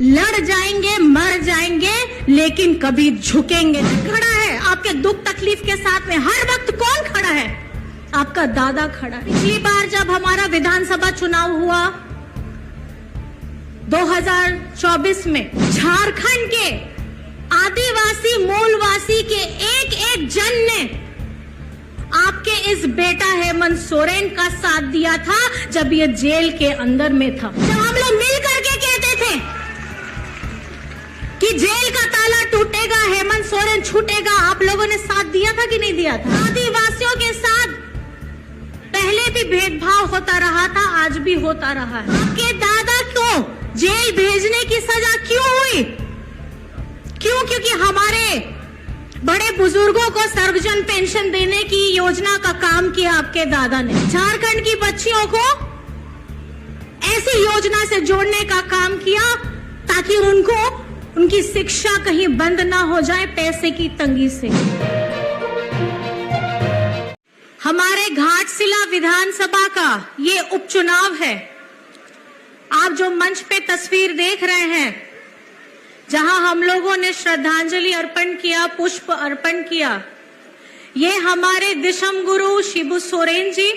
लड़ जाएंगे, मर जाएंगे, लेकिन कभी झुकेंगे नहीं। खड़ा है आपके दुख तकलीफ के साथ में हर वक्त कौन खड़ा है? आपका दादा खड़ा है। पिछली बार जब हमारा विधानसभा चुनाव हुआ 2024 में, झारखंड के आदिवासी मूलवासी के एक एक जन ने आपके इस बेटा हेमंत सोरेन का साथ दिया था जब ये जेल के अंदर में था। जब हम लोग मिल करके कहते थे कि जेल का ताला टूटेगा, हेमंत सोरेन छूटेगा, आप लोगों ने साथ दिया था कि नहीं दिया था? आदिवासियों के साथ पहले भी भेदभाव होता रहा था, आज भी होता रहा है। आपके दादा को जेल भेजने की सजा क्यों हुई? क्यों? क्योंकि हमारे बड़े बुजुर्गों को सर्वजन पेंशन देने की योजना का काम किया आपके दादा ने। झारखंड की बच्चियों को ऐसी योजना से जोड़ने का काम किया ताकि उनको उनकी शिक्षा कहीं बंद ना हो जाए पैसे की तंगी से। हमारे घाटशिला विधानसभा का ये उपचुनाव है। आप जो मंच पे तस्वीर देख रहे हैं, जहां हम लोगों ने श्रद्धांजलि अर्पण किया, पुष्प अर्पण किया, ये हमारे दिशम गुरु शिबू सोरेन जी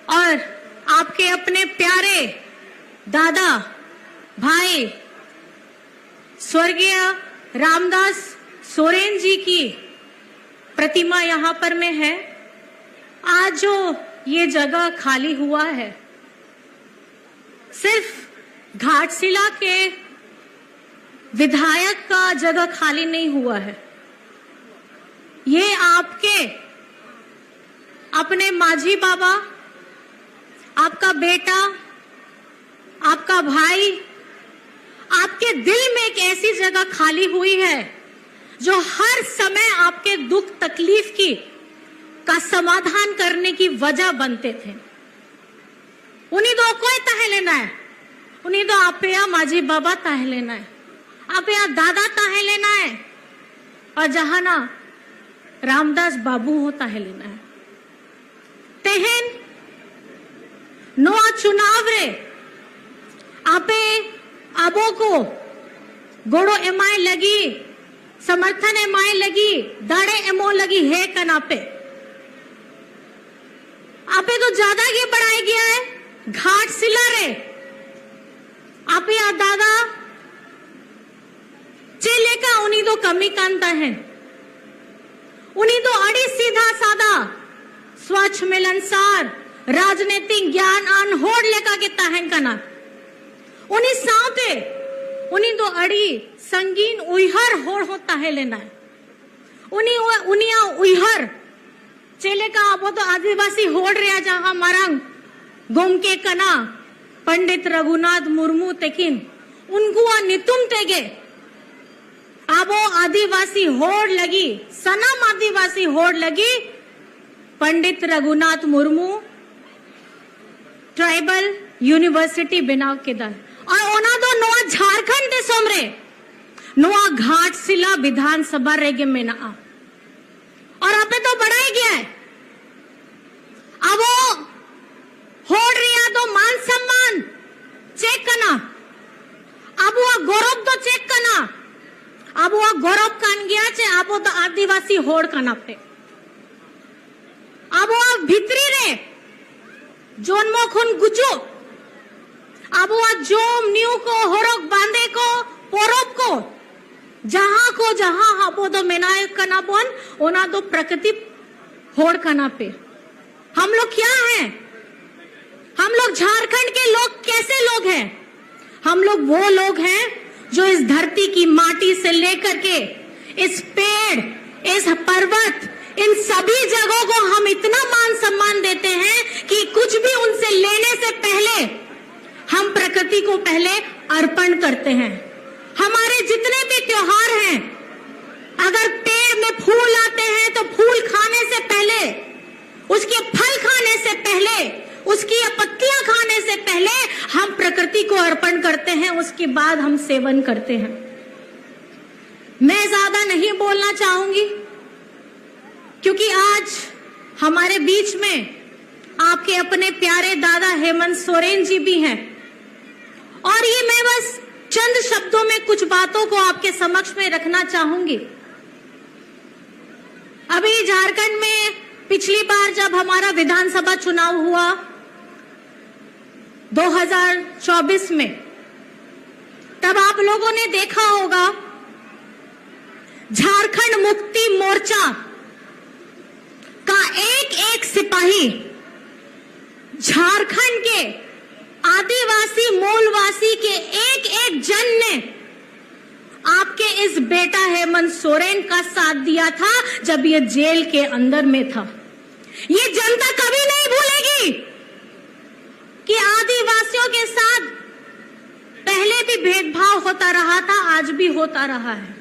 और आपके अपने प्यारे दादा भाई स्वर्गीय रामदास सोरेन जी की प्रतिमा यहां पर में है। आज जो ये जगह खाली हुआ है, सिर्फ घाटशिला के विधायक का जगह खाली नहीं हुआ है, ये आपके अपने माझी बाबा, आपका बेटा, आपका भाई, आपके दिल में एक ऐसी जगह खाली हुई है जो हर समय आपके दुख तकलीफ की का समाधान करने की वजह बनते थे। उन्हीं दो कोई तह लेना है, उन्हीं दो आप या माझी बाबा तह लेना है, आप या दादा तह लेना है, और जहां ना रामदास बाबू होता है लेना है। तेहन नोआ चुनाव रे आपे आबो को गोड़ो एमाय लगी, समर्थन एमाय लगी, दाड़े एमो लगी है कनापे आपे तो ज्यादा ये बढ़ाई गया है। घाटशिला रे आपे या दादा चेले का उन्हीं तो कमी कांता है, उन्हीं तो अड़ी सीधा सादा स्वच्छ मिलनसार राजनीतिक ज्ञान अनहोड़ लेका के ताहन कना, उन्हीं साथे उन्हीं तो अड़ी संगीन उइहर होड़ होता है लेना है। उन्हीं उइहर चेले का वो तो आदिवासी होड़ रहा जहां मरंग गोम के कना पंडित रघुनाथ मुर्मू तेकिन उनको नितुम तेगे आबो आदिवासी होड़ लगी, सनम आदिवासी होड़ लगी पंडित रघुनाथ मुर्मू ट्राइबल यूनिवर्सिटी बनाव के दर और ओना दो नोआ झारखंड दे सोमरे नोआ घाटशिला विधानसभा रेगे में ना और आपे तो बढ़ाई गया है। अब वो होड़ रिया तो मान सम्मान चेक करना, अब वो गौरव तो चेक करना, अब वो गौरव कान गया चे अब वो तो आदिवासी होड़ करना पे, अब वो भितरी रे जोन्मो खुन गुजो, अब वो जोम न्यू को होरक बांधे को पोरब को जहां हाबो दो मेनाय कना बोन ओना दो प्रकृति होड़ कना पे। हम लोग क्या हैं? हम लोग झारखंड के लोग कैसे लोग हैं? हम लोग वो लोग हैं जो इस धरती की माटी से लेकर के इस पेड़, इस पर्वत, इन सभी जगहों को हम इतना मान सम्मान देते हैं कि कुछ भी उनसे लेने से पहले हम प्रकृति को पहले अर्पण करते हैं। हमारे जितने भी त्योहार हैं, अगर पेड़ में फूल आते हैं तो फूल खाने से पहले, उसके फल खाने से पहले, उसकी पत्तियां खाने से पहले हम प्रकृति को अर्पण करते हैं, उसके बाद हम सेवन करते हैं। मैं ज्यादा नहीं बोलना चाहूंगी क्योंकि आज हमारे बीच में आपके अपने प्यारे दादा हेमंत सोरेन जी भी हैं और ये मैं बस चंद शब्दों शब्दों में कुछ बातों को आपके समक्ष में रखना चाहूंगी। अभी झारखंड में पिछली बार जब हमारा विधानसभा चुनाव हुआ 2024 में, तब आप लोगों ने देखा होगा झारखंड मुक्ति मोर्चा का एक एक सिपाही झारखंड के आदिवासी मूलवासी के एक एक जन ने आपके इस बेटा हेमंत सोरेन का साथ दिया था जब ये जेल के अंदर में था। ये जनता कभी नहीं भूलेगी कि आदिवासियों के साथ पहले भी भेदभाव होता रहा था, आज भी होता रहा है।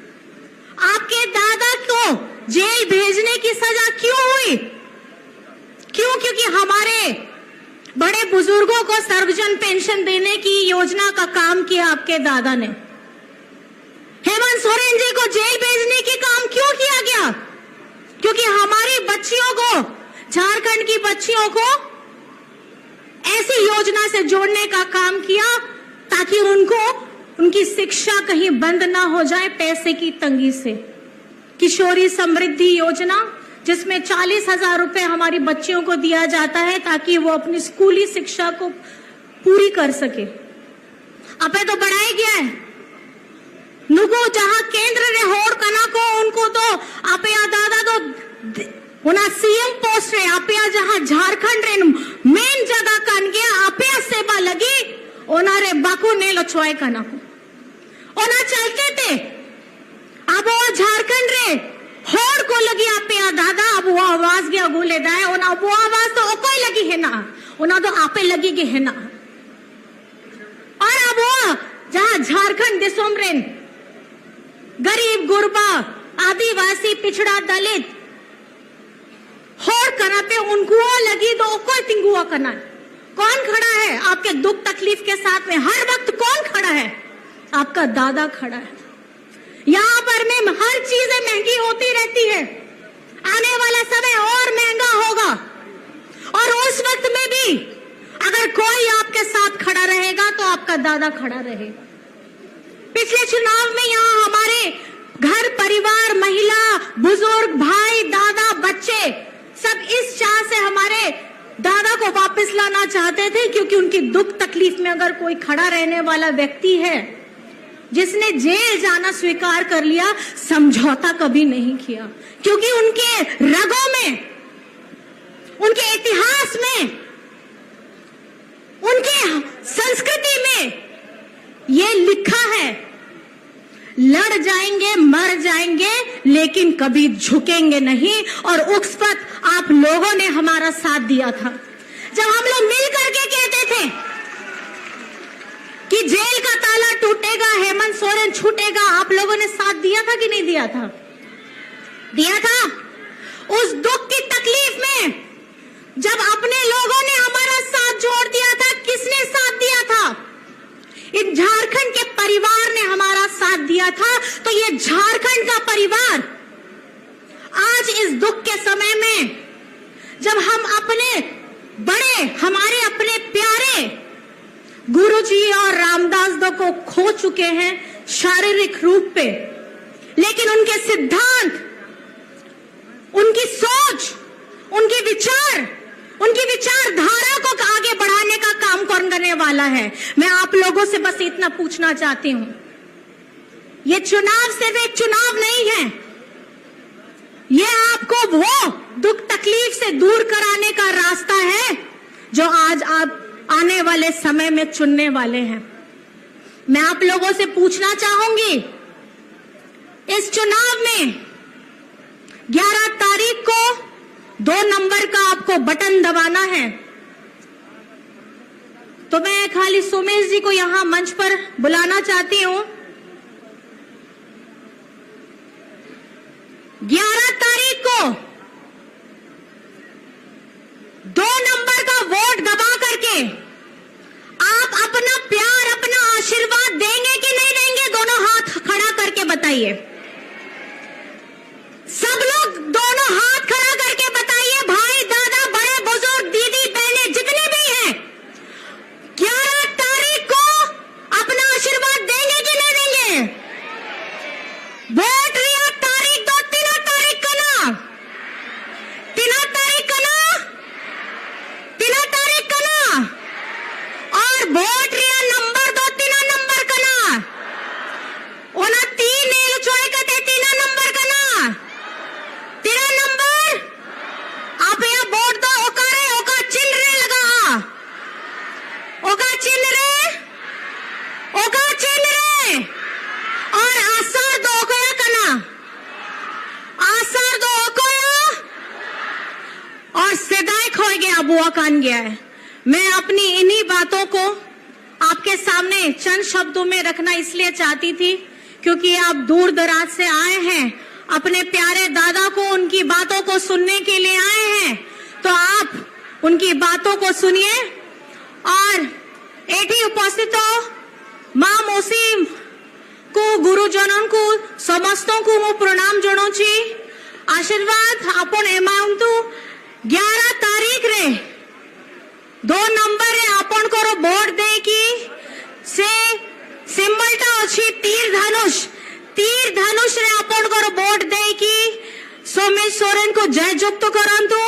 आपके दादा को जेल भेजने की सजा क्यों हुई? क्यों? क्योंकि हमारे बड़े बुजुर्गों को सर्वजन पेंशन देने की योजना का काम किया आपके दादा ने। हेमंत सोरेन जी को जेल भेजने के काम क्यों किया गया? क्योंकि हमारी बच्चियों को, झारखंड की बच्चियों को ऐसी योजना से जोड़ने का काम किया ताकि उनको उनकी शिक्षा कहीं बंद ना हो जाए पैसे की तंगी से। किशोरी समृद्धि योजना, जिसमें 40,000 रुपए हमारी बच्चियों को दिया जाता है ताकि वो अपनी स्कूली शिक्षा को पूरी कर सके। अबे तो बढ़ाया गया है नुगो, जहां केंद्र ने होड़ कना को उनको तो आप दादा तो उना सीएम पोस्ट रे आप जहां झारखंड रे मेन जगह कन गया आप सेवा लगी ओनारे बाकू ने लछवाए कना को ओना चलते थे। अब वो झारखंड रे होड़ को लगी आप दादा, अब वो आवाज गया बोले दाए ओना वो आवाज तो कोई लगी है ना, ओना तो आपे लगी के है ना। और अब वो जहां झारखंड दिसोम रे गरीब गुरबा आदिवासी पिछड़ा दलित होड़ कना पे उनको लगी तो कोई तिंगुआ कना। कौन खड़ा है आपके दुख तकलीफ के साथ में? हर वक्त कौन खड़ा है? आपका दादा खड़ा है। यहाँ पर में हर चीजें महंगी होती रहती है, आने वाला समय और महंगा होगा, और उस वक्त में भी अगर कोई आपके साथ खड़ा रहेगा तो आपका दादा खड़ा रहेगा। पिछले चुनाव में यहाँ हमारे घर परिवार, महिला, बुजुर्ग, भाई, दादा, बच्चे सब इस चाह से हमारे दादा को वापस लाना चाहते थे, क्योंकि उनकी दुख तकलीफ में अगर कोई खड़ा रहने वाला व्यक्ति है जिसने जेल जाना स्वीकार कर लिया, समझौता कभी नहीं किया, क्योंकि उनके रगों में, उनके इतिहास में, उनके संस्कृति में ये लिखा है, लड़ जाएंगे, मर जाएंगे, लेकिन कभी झुकेंगे नहीं। और उस वक्त आप लोगों ने हमारा साथ दिया था जब हम लोग मिल करके कहते थे कि जेल का ताला टूटेगा, हेमंत सोरेन छूटेगा। आप लोगों ने साथ दिया था कि नहीं दिया था? दिया था। उस दुख की तकलीफ में जब अपने लोगों ने हमारा साथ जोड़ दिया था, किसने साथ दिया था? इन झारखंड के परिवार ने हमारा साथ दिया था। तो ये झारखंड का परिवार आज इस दुख के समय में, जब हम अपने बड़े, हमारे अपने प्यारे गुरुजी और रामदास दो को खो चुके हैं शारीरिक रूप पे, लेकिन उनके सिद्धांत, उनकी सोच, उनके विचार, उनकी विचारधारा को आगे बढ़ाने का काम कौन करने वाला है? मैं आप लोगों से बस इतना पूछना चाहती हूं, ये चुनाव सिर्फ एक चुनाव नहीं है, ये आपको वो दुख तकलीफ से दूर कराने का रास्ता है जो आज आप आने वाले समय में चुनने वाले हैं। मैं आप लोगों से पूछना चाहूंगी, इस चुनाव में 11 तारीख को 2 नंबर का आपको बटन दबाना है। तो मैं खाली सोमेश जी को यहां मंच पर बुलाना चाहती हूं। 11 तारीख को 2 नंबर का वोट दबा करके आप अपना प्यार, अपना आशीर्वाद देंगे कि नहीं देंगे? दोनों हाथ खड़ा करके बताइए। सब लोग दोनों हाथ खड़ा करके बताइए, भाई, दादा, बड़े बुजुर्ग, दीदी, बहनें, जितने भी हैं, 11 तारीख को अपना आशीर्वाद देंगे कि नहीं देंगे? हुआ कान गया है। मैं अपनी इन्हीं बातों को आपके सामने चंद शब्दों में रखना इसलिए चाहती थी क्योंकि आप दूर दराज से आए हैं, अपने प्यारे दादा को उनकी बातों को सुनने के लिए आए हैं, तो आप उनकी बातों को सुनिए। और एठी उपस्थित मां मोसी को गुरुजनों को समस्तों को मु प्रणाम जणाउछि। आशीर्वाद आपण एमाउंटू 11 तारीख रे 2 नंबर रे आपण को वोट दे कि से सिंबलटा अछि तीर धनुष रे आपण को वोट दे कि सोमेश सोरेन को जय जुक्त करंतु।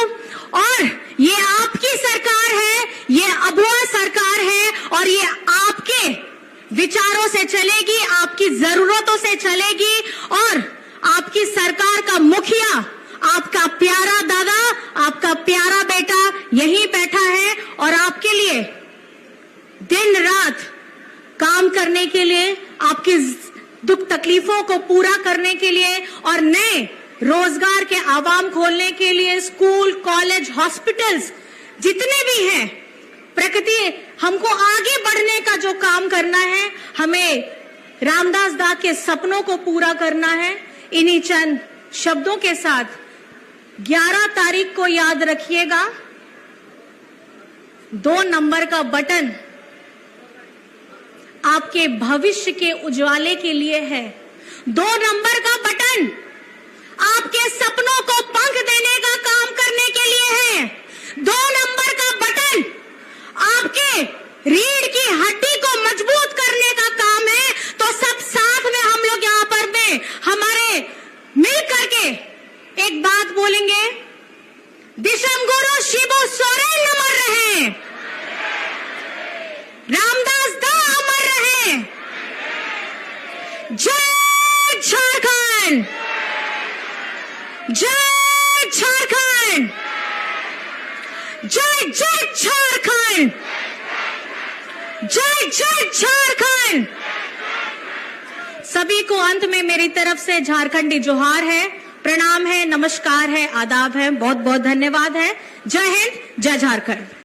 और ये आपकी सरकार है, ये अबुआ सरकार है और ये आपके विचारों से चलेगी, आपकी जरूरतों से चलेगी। और आपकी सरकार का मुखिया आपका प्यारा दादा, आपका प्यारा बेटा यहीं बैठा है और आपके लिए दिन रात काम करने के लिए, आपकी दुख तकलीफों को पूरा करने के लिए और नए रोजगार के आवाम खोलने के लिए स्कूल, कॉलेज, हॉस्पिटल्स जितने भी हैं, प्रकृति हमको आगे बढ़ने का जो काम करना है, हमें रामदास दा के सपनों को पूरा करना है। इन्हीं चंद शब्दों के साथ 11 तारीख को याद रखिएगा, 2 नंबर का बटन आपके भविष्य के उज्ज्वले के लिए है। 2 नंबर का बटन आपके सपनों को पंख देने का काम करने के लिए है। 2 नंबर का बटन आपके रीढ़ की हड्डी को मजबूत करने का काम है। तो सब साथ में हम लोग यहाँ पर में हमारे मिल करके एक बात बोलेंगे, दिशम गुरु शिबू सोरेन अमर रहे, रामदास दा अमर रहे। जय झारखंड, जय झारखंड, जय जय झारखंड, जय जय झारखंड। सभी को अंत में मेरी तरफ से झारखंडी जोहार है, प्रणाम है, नमस्कार है, आदाब है, बहुत बहुत धन्यवाद है। जय हिंद, जय झारखंड।